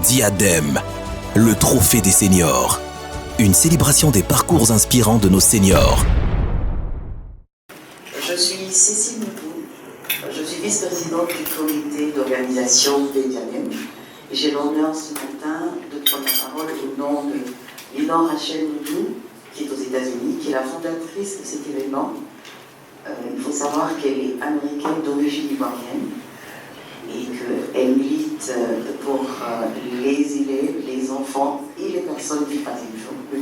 Diadème, le trophée des seniors. Une célébration des parcours inspirants de nos seniors. Je suis Cécile Moudou, je suis vice-présidente du comité d'organisation des Diadèmes. J'ai l'honneur ce matin de prendre la parole au nom de Lina Rachel Moudou, qui est aux États-Unis, qui est la fondatrice de cet événement. Il faut savoir qu'elle est américaine d'origine ivoirienne et qu'elle milite pour les élèves, les enfants et les personnes du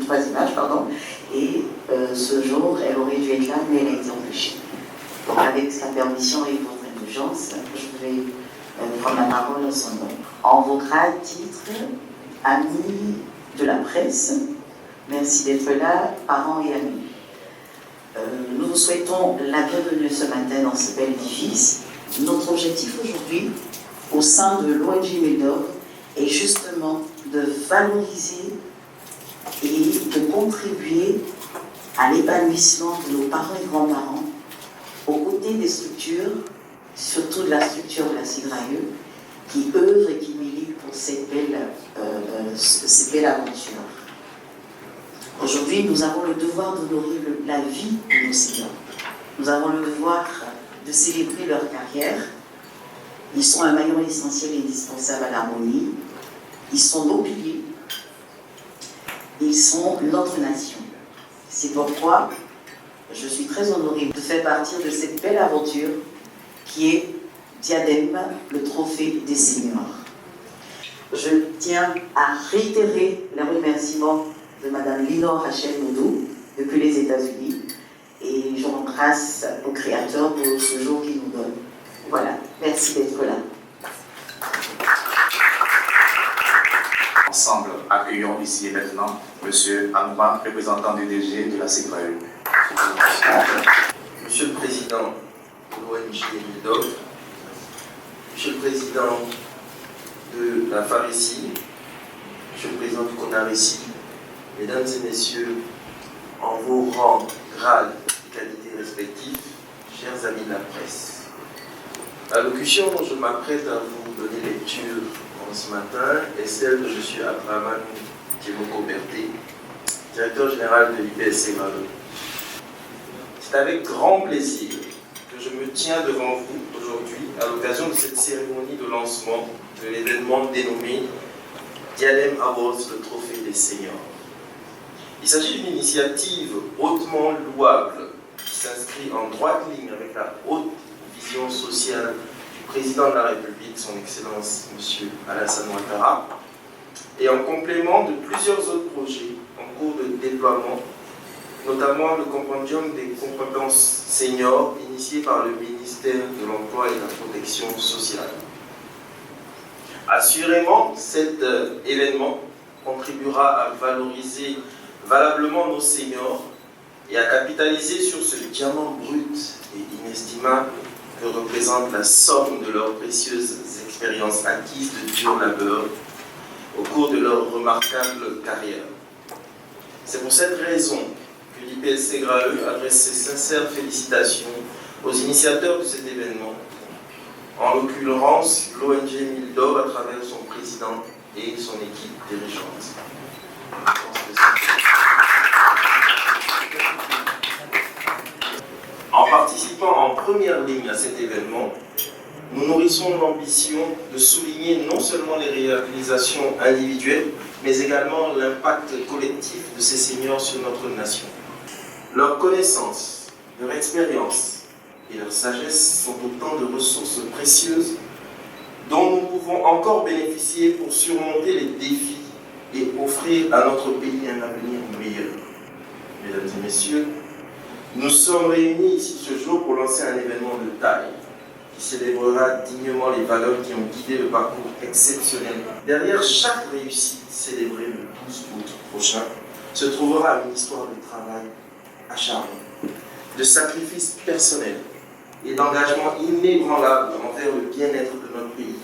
troisième âge. Et ce jour, elle aurait dû être là, mais elle a été empêchée. Donc avec sa permission et votre indulgence, je vais prendre la parole en son nom. En vos grands titres, amis de la presse, merci d'être là, parents et amis. Nous vous souhaitons la bienvenue ce matin dans ce bel édifice. Notre objectif aujourd'hui, au sein de l'ONG Médor, est justement de valoriser et de contribuer à l'épanouissement de nos parents et grands-parents aux côtés des structures, surtout de la structure de la CIGRAE, qui œuvre et qui milite pour cette belle aventure. Aujourd'hui, nous avons le devoir d'honorer la vie de nos seniors. Nous avons le devoir de célébrer leur carrière. Ils sont un maillon essentiel et indispensable à l'harmonie. Ils sont nos piliers. Ils sont notre nation. C'est pourquoi je suis très honorée de faire partie de cette belle aventure qui est Diadème, le trophée des seniors. Je tiens à réitérer les remerciements de Madame Lina Rachel Moudou depuis les États-Unis et je rends grâce au Créateur pour ce jour qu'il nous donne. Voilà, merci d'être là. Ensemble, accueillons ici et maintenant M. Anouma, représentant du DG de la CIGRAE. Monsieur le Président de l'ONG Médor, Monsieur le Président de la FARECI, Monsieur le Président du CONARECI, Mesdames et Messieurs, en vos rangs, grades et qualités respectifs, chers amis de la presse. L'allocution dont je m'apprête à vous donner lecture ce matin est celle de M. Abraman Diemoko-Berté, directeur général de l'IPSC-GRAE. C'est avec grand plaisir que je me tiens devant vous aujourd'hui à l'occasion de cette cérémonie de lancement de l'événement dénommé Diadème Awards, le trophée des seniors. Il s'agit d'une initiative hautement louable qui s'inscrit en droite ligne avec la haute vision sociale du président de la République, son Excellence M. Alassane Ouattara, et en complément de plusieurs autres projets en cours de déploiement, notamment le compendium des compétences seniors initié par le ministère de l'Emploi et de la Protection sociale. Assurément, cet événement contribuera à valoriser valablement nos seniors et à capitaliser sur ce diamant brut et inestimable que représente la somme de leurs précieuses expériences acquises de dur labeur au cours de leur remarquable carrière. C'est pour cette raison que l'IPSC-GRAE adresse ses sincères félicitations aux initiateurs de cet événement, en l'occurrence l'ONG Médor à travers son président et son équipe dirigeante. En participant en première ligne à cet événement, nous nourrissons l'ambition de souligner non seulement les réalisations individuelles, mais également l'impact collectif de ces seniors sur notre nation. Leur connaissance, leur expérience et leur sagesse sont autant de ressources précieuses dont nous pouvons encore bénéficier pour surmonter les défis et offrir à notre pays un avenir meilleur. Mesdames et messieurs, nous sommes réunis ici ce jour pour lancer un événement de taille qui célébrera dignement les valeurs qui ont guidé le parcours exceptionnel. Derrière chaque réussite célébrée le 12 août prochain se trouvera une histoire de travail acharné, de sacrifice personnel et d'engagement inébranlable envers le bien-être de notre pays,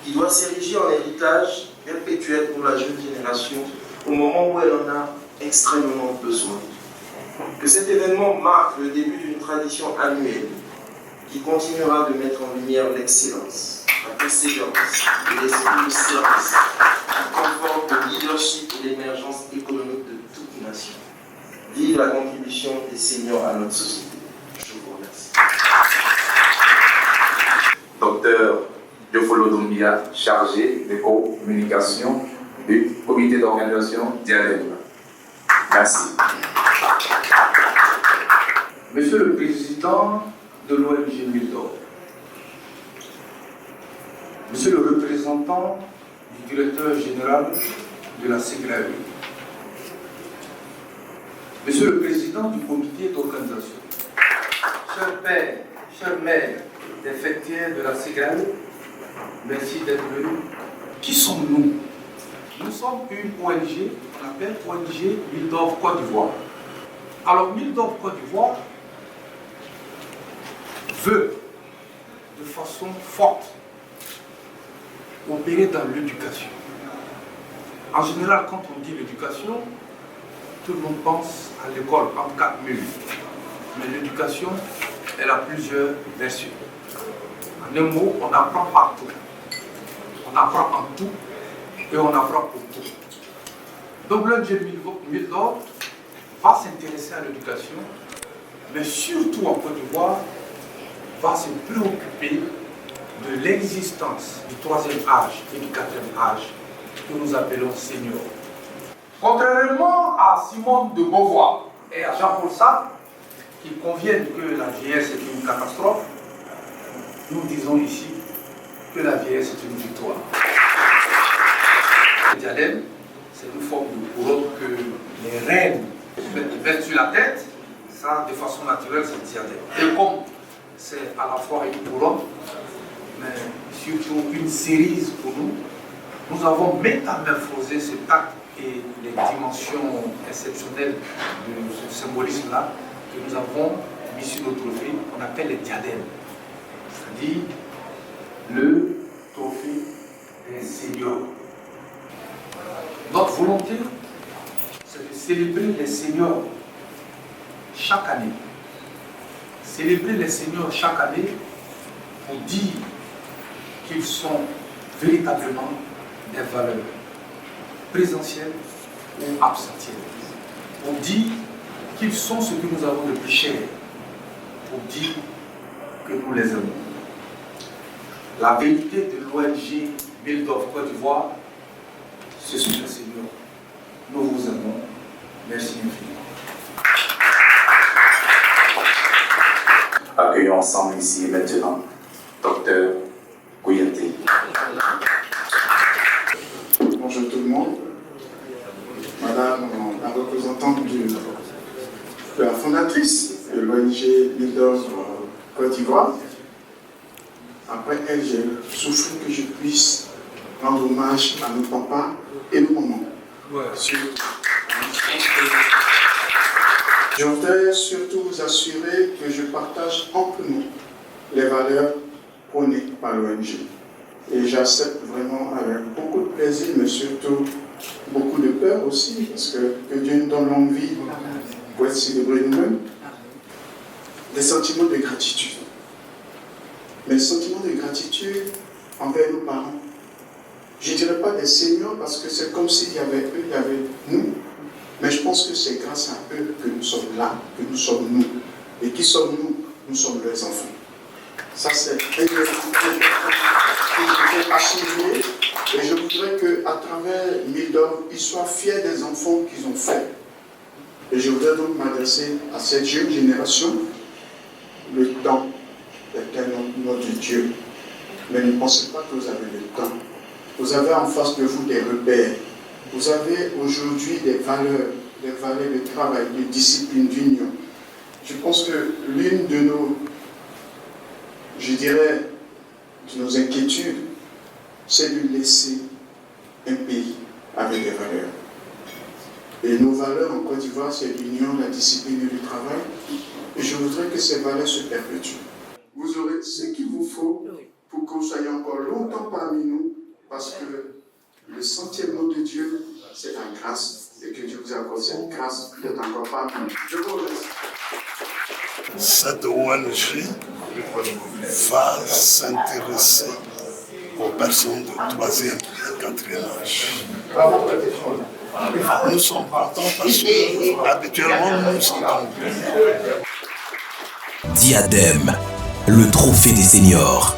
qui doit s'ériger en héritage perpétuel pour la jeune génération au moment où elle en a extrêmement besoin. Que cet événement marque le début d'une tradition annuelle qui continuera de mettre en lumière l'excellence, la persévérance et l'esprit de service Doumbia, chargé de communication du comité d'organisation Diadem. Merci. Monsieur le Président de l'ONG Mildor, Monsieur le représentant du directeur général de la SEGRAE, Monsieur le Président du comité d'organisation, chers pères, chers mères des fêtières de la SEGRAE, merci d'être venus. Qui sommes-nous? Nous sommes une ONG, on appelle ONG Mildor Côte d'Ivoire. Alors Mildor Côte d'Ivoire veut de façon forte opérer dans l'éducation. En général, quand on dit l'éducation, tout le monde pense à l'école en 4 murs. Mais l'éducation, elle a plusieurs versions. En un mot, on apprend partout. On apprend en tout et on apprend pour tout. Donc l'ONG Mildor va s'intéresser à l'éducation, mais surtout en Côte d'Ivoire, va se préoccuper de l'existence du 3e âge et du 4e âge que nous appelons seniors. Contrairement à Simone de Beauvoir et à Jean-Paul Sartre, qui conviennent que la vieillesse est une catastrophe, nous disons ici que la vieillesse est une victoire. Le diadème, c'est une forme de couronne que les reines mettent sur la tête. Ça, de façon naturelle, c'est le diadème. Et comme c'est à la fois une couronne, mais surtout une cerise pour nous, nous avons métamorphosé cet acte et les dimensions exceptionnelles de ce symbolisme-là que nous avons mis sur notre trophée, qu'on appelle les diadèmes. C'est-à-dire le trophée des seniors. Notre volonté, c'est de célébrer les seniors chaque année. Célébrer les seniors chaque année pour dire qu'ils sont véritablement des valeurs présentielles ou absentielles. Pour dire qu'ils sont ce que nous avons de plus cher. Pour dire que nous les aimons. La vérité de l'ONG Mildor Côte d'Ivoire, ce sont les seniors. Nous vous aimons. Merci infiniment. Accueillons ensemble ici maintenant Dr Kouyaté. Bonjour tout le monde. Madame la représentante de la fondatrice de l'ONG Mildor Côte d'Ivoire. Après elle, j'ai souffert que je puisse rendre hommage à nos papas et nos mamans. Je voudrais surtout vous assurer que je partage amplement les valeurs prônées par l'ONG. Et j'accepte vraiment avec beaucoup de plaisir, mais surtout beaucoup de peur aussi, parce que Dieu nous donne longue vie pour être célébré nous-mêmes. Des sentiments de gratitude. Mais sentiments de gratitude envers nos parents. Je ne dirais pas des seniors, parce que c'est comme s'il y avait eux, il y avait nous. Mais je pense que c'est grâce à eux que nous sommes là, que nous sommes nous. Et qui sommes-nous? Nous sommes leurs enfants. Ça, c'est important que je veux assurer. Et je voudrais qu'à travers Mildor, ils soient fiers des enfants qu'ils ont faits. Et je voudrais donc m'adresser à cette jeune génération. Le temps est notre Dieu. Mais ne pensez pas que vous avez le temps. Vous avez en face de vous des repères. Vous avez aujourd'hui des valeurs de travail, de discipline, d'union. Je pense que l'une de nos, de nos inquiétudes, c'est de laisser un pays avec des valeurs. Et nos valeurs en Côte d'Ivoire, c'est l'union, la discipline et le travail. Et je voudrais que ces valeurs se perpétuent. Vous aurez ce qu'il vous faut pour que vous soyez encore longtemps parmi nous, parce que le centième nom de Dieu, c'est la grâce, et que Dieu vous accorde cette grâce d'être encore parmi nous. Je vous remercie. Cette ONG va s'intéresser aux personnes de 3e et 4e âge. Nous sommes partants parce que habituellement nous sommes en Diadème, le trophée des seniors.